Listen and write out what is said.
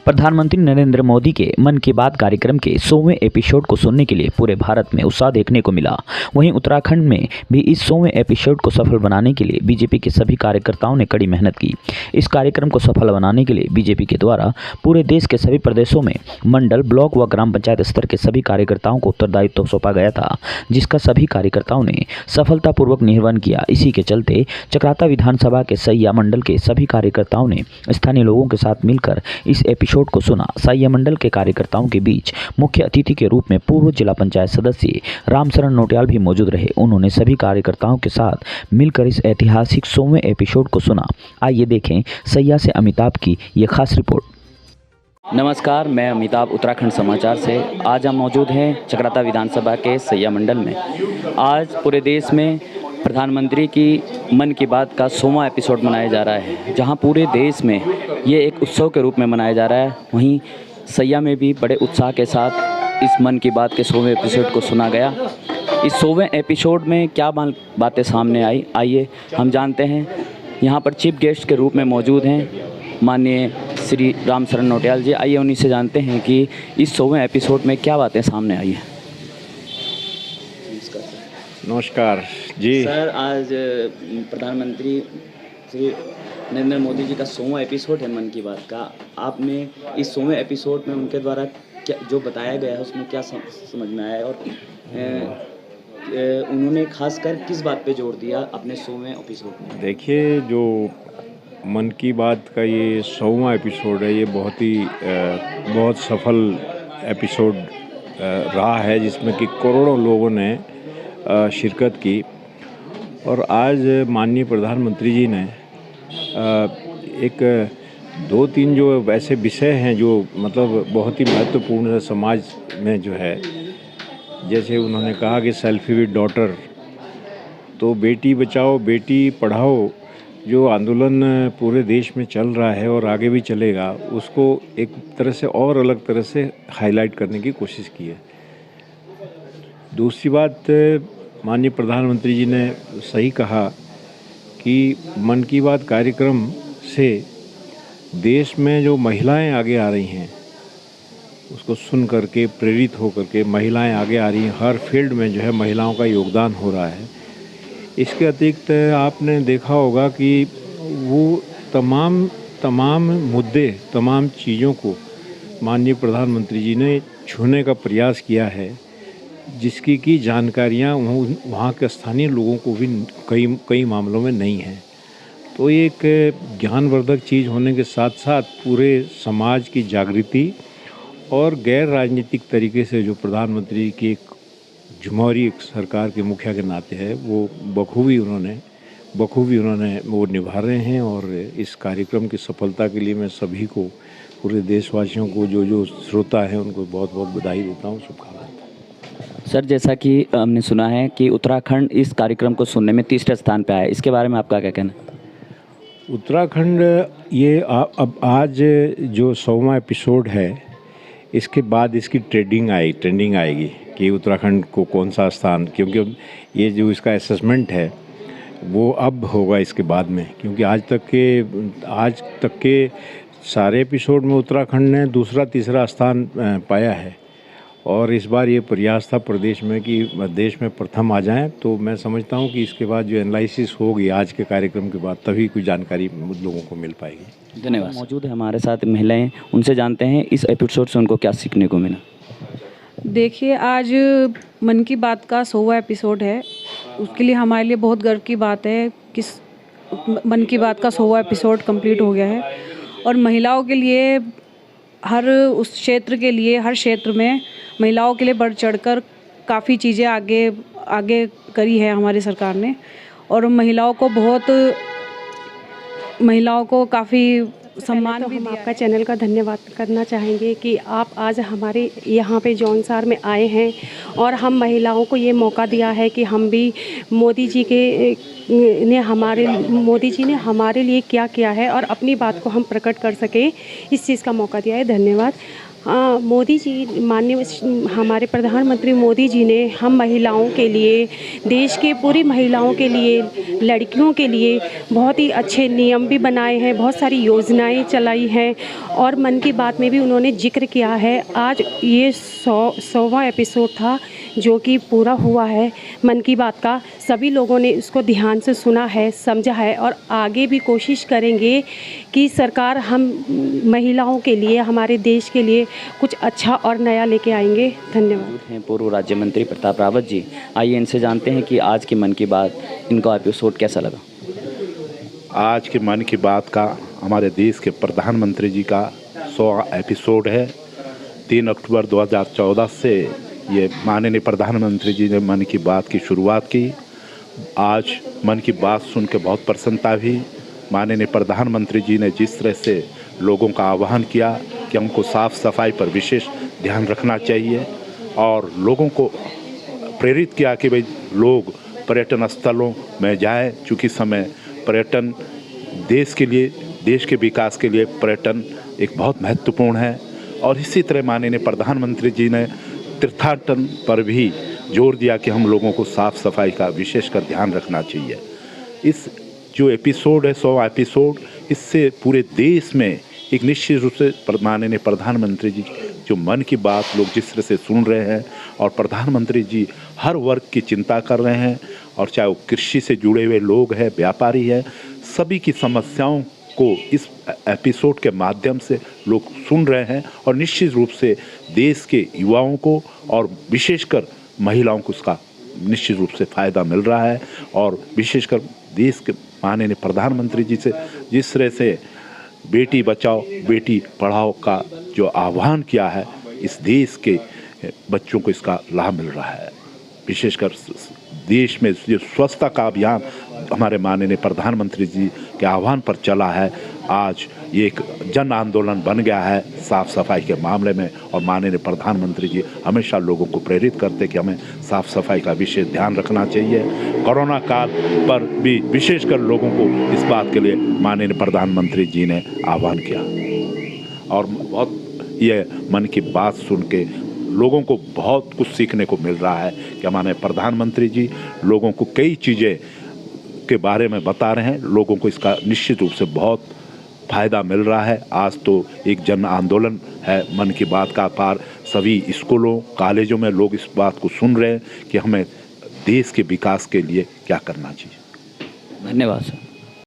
प्रधानमंत्री नरेंद्र मोदी के मन की बात कार्यक्रम के 100वें एपिसोड को सुनने के लिए पूरे भारत में उत्साह देखने को मिला। वहीं उत्तराखंड में भी इस 100वें एपिसोड को सफल बनाने के लिए बीजेपी के सभी कार्यकर्ताओं ने कड़ी मेहनत की। इस कार्यक्रम को सफल बनाने के लिए बीजेपी के द्वारा पूरे देश के सभी प्रदेशों में मंडल, ब्लॉक व ग्राम पंचायत स्तर के सभी कार्यकर्ताओं को उत्तरदायित्व सौंपा गया था, जिसका सभी कार्यकर्ताओं ने सफलतापूर्वक निर्वहन किया। इसी के चलते चक्राता विधानसभा के सैया मंडल के सभी कार्यकर्ताओं ने स्थानीय लोगों के साथ मिलकर इस एपिसोड को सुना। सैया मंडल के कार्यकर्ताओं के बीच मुख्य अतिथि के रूप में पूर्व जिला पंचायत सदस्य रामशरण नोटियाल भी मौजूद रहे। उन्होंने सभी कार्यकर्ताओं के साथ मिलकर इस ऐतिहासिक 100वें एपिसोड को सुना। आइए देखें सैया से अमिताभ की ये खास रिपोर्ट। नमस्कार, मैं अमिताभ उत्तराखंड समाचार से। आज हम मौजूद हैं चक्राता विधानसभा के सैया मंडल में। आज पूरे देश में प्रधानमंत्री की मन की बात का 100वां एपिसोड मनाया जा रहा है, जहां पूरे देश में ये एक उत्सव के रूप में मनाया जा रहा है। वहीं सैया में भी बड़े उत्साह के साथ इस मन की बात के 100वें एपिसोड को सुना गया। इस 100वें एपिसोड में क्या बातें सामने आई, आइए हम जानते हैं। यहाँ पर चीफ गेस्ट के रूप में मौजूद हैं माननीय श्री रामशरण नोटियाल जी। आइए उन्हीं से जानते हैं कि इस 100वें एपिसोड में क्या बातें सामने आई हैं। नमस्कार जी सर, आज प्रधानमंत्री श्री नरेंद्र मोदी जी का 100वां एपिसोड है मन की बात का। आपने इस 100वें एपिसोड में उनके द्वारा क्या जो बताया गया है उसमें क्या समझ में आया और उन्होंने खासकर किस बात पे जोर दिया अपने 100वें एपिसोड में? देखिए, जो मन की बात का ये 100वां एपिसोड है, ये बहुत सफल एपिसोड रहा है, जिसमें कि करोड़ों लोगों ने शिरकत की। और आज माननीय प्रधानमंत्री जी ने एक 2-3 जो वैसे विषय हैं जो मतलब बहुत ही महत्वपूर्ण है समाज में जो है, जैसे उन्होंने कहा कि सेल्फी विद डॉटर, तो बेटी बचाओ बेटी पढ़ाओ जो आंदोलन पूरे देश में चल रहा है और आगे भी चलेगा, उसको एक तरह से और अलग तरह से हाईलाइट करने की कोशिश की है। दूसरी बात, माननीय प्रधानमंत्री जी ने सही कहा कि मन की बात कार्यक्रम से देश में जो महिलाएं आगे आ रही हैं, उसको सुन करके प्रेरित हो करके महिलाएं आगे आ रही हैं। हर फील्ड में जो है महिलाओं का योगदान हो रहा है। इसके अतिरिक्त आपने देखा होगा कि वो तमाम मुद्दे, तमाम चीज़ों को माननीय प्रधानमंत्री जी ने छूने का प्रयास किया है, जिसकी की जानकारियाँ वहाँ के स्थानीय लोगों को भी कई मामलों में नहीं हैं। तो ये एक ज्ञानवर्धक चीज़ होने के साथ साथ पूरे समाज की जागृति और गैर राजनीतिक तरीके से जो प्रधानमंत्री की एक जमहूरी सरकार के मुखिया के नाते है, वो बखूबी उन्होंने वो निभा रहे हैं। और इस कार्यक्रम की सफलता के लिए मैं सभी को, पूरे देशवासियों को, जो श्रोता हैं, उनको बहुत बहुत बधाई देता हूँ, शुभकामनाएं। सर, जैसा कि हमने सुना है कि उत्तराखंड इस कार्यक्रम को सुनने में तीसरे स्थान पर आया, इसके बारे में आपका क्या कहना है? उत्तराखंड ये अब आज जो 100वां एपिसोड है, इसके बाद इसकी ट्रेंडिंग आएगी कि उत्तराखंड को कौन सा स्थान, क्योंकि ये जो इसका असेसमेंट है वो अब होगा इसके बाद में, क्योंकि आज तक के सारे एपिसोड में उत्तराखंड ने दूसरा तीसरा स्थान पाया है। और इस बार ये प्रयास था प्रदेश में कि देश में प्रथम आ जाएं। तो मैं समझता हूं कि इसके बाद जो एनालिसिस होगी आज के कार्यक्रम के बाद, तभी कुछ जानकारी लोगों को मिल पाएगी। धन्यवाद। मौजूद है हमारे साथ महिलाएं, उनसे जानते हैं इस एपिसोड से उनको क्या सीखने को मिला। देखिए, आज मन की बात का 100वां एपिसोड है, उसके लिए हमारे लिए बहुत गर्व की बात है कि मन की बात का 100वां एपिसोड कंप्लीट हो गया है। और महिलाओं के लिए हर उस क्षेत्र के लिए, हर क्षेत्र में महिलाओं के लिए बढ़ चढ़कर काफ़ी चीज़ें आगे करी है हमारी सरकार ने। और महिलाओं को काफ़ी सम्मान भी हम दिया आपका है। चैनल का धन्यवाद करना चाहेंगे कि आप आज हमारे यहाँ पे जौनसार में आए हैं और हम महिलाओं को ये मौका दिया है कि हम भी मोदी जी ने हमारे लिए क्या किया है और अपनी बात को हम प्रकट कर सकें, इस चीज़ का मौका दिया है। धन्यवाद। मोदी जी माननीय हमारे प्रधानमंत्री मोदी जी ने हम महिलाओं के लिए, देश के पूरी महिलाओं के लिए, लड़कियों के लिए बहुत ही अच्छे नियम भी बनाए हैं, बहुत सारी योजनाएं चलाई हैं और मन की बात में भी उन्होंने जिक्र किया है। आज ये 100वां एपिसोड था जो कि पूरा हुआ है मन की बात का। सभी लोगों ने इसको ध्यान से सुना है, समझा है और आगे भी कोशिश करेंगे कि सरकार हम महिलाओं के लिए, हमारे देश के लिए कुछ अच्छा और नया लेके आएंगे। धन्यवाद। हैं पूर्व राज्य मंत्री प्रताप रावत जी। आइए इनसे जानते हैं कि आज की मन की बात इनका एपिसोड कैसा लगा। आज के मन की बात का हमारे देश के प्रधानमंत्री जी का 100वां एपिसोड है। 3 अक्टूबर 2014 से ये माननीय प्रधानमंत्री जी ने मन की बात की शुरुआत की। आज मन की बात सुन के बहुत प्रसन्नता हुई। माननीय प्रधानमंत्री जी ने जिस तरह से लोगों का आह्वान किया कि हमको साफ़ सफाई पर विशेष ध्यान रखना चाहिए और लोगों को प्रेरित किया कि भाई लोग पर्यटन स्थलों में जाएं, चूँकि समय पर्यटन देश के लिए, देश के विकास के लिए पर्यटन एक बहुत महत्वपूर्ण है। और इसी तरह माननीय प्रधानमंत्री जी ने तीर्थाटन पर भी जोर दिया कि हम लोगों को साफ़ सफाई का विशेषकर ध्यान रखना चाहिए। इस जो एपिसोड है 100वां एपिसोड, इससे पूरे देश में एक निश्चित रूप से माननीय प्रधानमंत्री जी जो मन की बात लोग जिस तरह से सुन रहे हैं और प्रधानमंत्री जी हर वर्ग की चिंता कर रहे हैं और चाहे वो कृषि से जुड़े हुए लोग हैं, व्यापारी हैं, सभी की समस्याओं को इस एपिसोड के माध्यम से लोग सुन रहे हैं और निश्चित रूप से देश के युवाओं को और विशेषकर महिलाओं को उसका निश्चित रूप से फ़ायदा मिल रहा है। और विशेषकर देश के माननीय प्रधानमंत्री जी से जिस तरह से बेटी बचाओ बेटी पढ़ाओ का जो आह्वान किया है, इस देश के बच्चों को इसका लाभ मिल रहा है। विशेषकर देश में जो स्वच्छता का अभियान हमारे माननीय प्रधानमंत्री जी के आह्वान पर चला है, आज ये एक जन आंदोलन बन गया है साफ़ सफाई के मामले में। और माननीय प्रधानमंत्री जी हमेशा लोगों को प्रेरित करते कि हमें साफ़ सफाई का विशेष ध्यान रखना चाहिए। कोरोना काल पर भी विशेषकर लोगों को इस बात के लिए माननीय प्रधानमंत्री जी ने आह्वान किया और बहुत ये मन की बात सुन के लोगों को बहुत कुछ सीखने को मिल रहा है कि हमारे प्रधानमंत्री जी लोगों को कई चीज़ें के बारे में बता रहे हैं। लोगों को इसका निश्चित रूप से बहुत फ़ायदा मिल रहा है। आज तो एक जन आंदोलन है मन की बात का पार सभी स्कूलों कॉलेजों में लोग इस बात को सुन रहे हैं कि हमें देश के विकास के लिए क्या करना चाहिए। धन्यवाद सर।